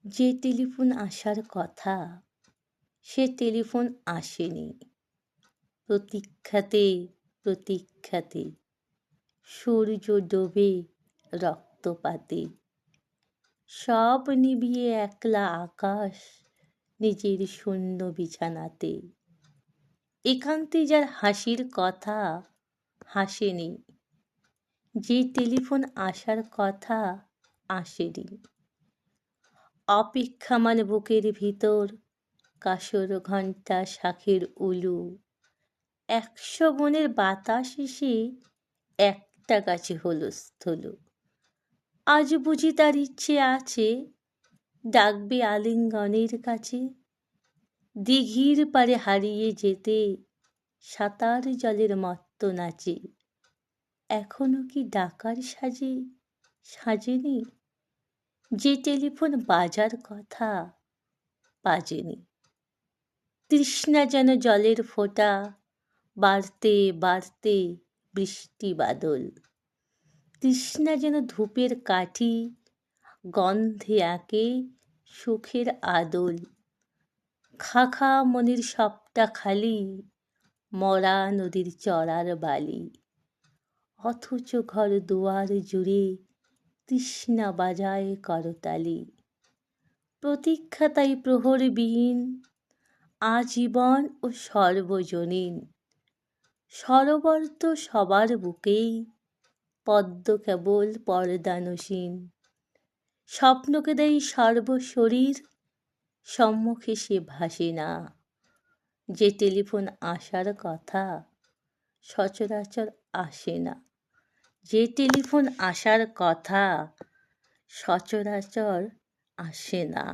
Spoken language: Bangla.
যে টেলিফোন আসার কথা সে টেলিফোন আসেনি। প্রতীক্ষাতে প্রতীক্ষাতে সূর্য ডোবে রক্তপাতে, সব নিবিয়ে একলা আকাশ নিজের শূন্য বিছানাতে। একান্তে যার হাসির কথা হাসেনি, যে টেলিফোন আসার কথা আসেনি। অপেক্ষামান বুকের ভিতর কাসর ঘণ্টা শাঁখের উলু, 100 বনের বাতাস এসে একটা গাছে হলো স্থল। আজ বুঝি তার ইচ্ছে আছে ডাকবে আলিঙ্গনের কাছে, দিঘির পারে হারিয়ে যেতে সাঁতার জলের মত্ত নাচে। এখনো কি ডাকার সাজেনি, যে টেলিফোন বাজার কথা বাজেনি। তৃষ্ণা যেন জলের ফোঁটা, বাড়তে বাড়তে বৃষ্টি বাদল। তৃষ্ণা যেন ধূপের কাঠি, গন্ধে আঁকে সুখের আদল। খা খা মনের সবটা খালি, মরা নদীর চড়ার বালি। অথচ ঘর দুয়ার জুড়ে তৃষ্ণা বাজায় করতালি। প্রতীক্ষা তাই প্রহরবিহীন, আজীবন ও সর্বজনীন। সরোবর তো সবার বুকেই, পদ্ম কেবল পর্দানসীন। স্বপ্নকে দেয় সর্বশরীর, সম্মুখে সে ভাসে না। যে টেলিফোন আসার কথা সচরাচর আসে না, যে টেলিফোন আসার কথা সচরাচর আসে না।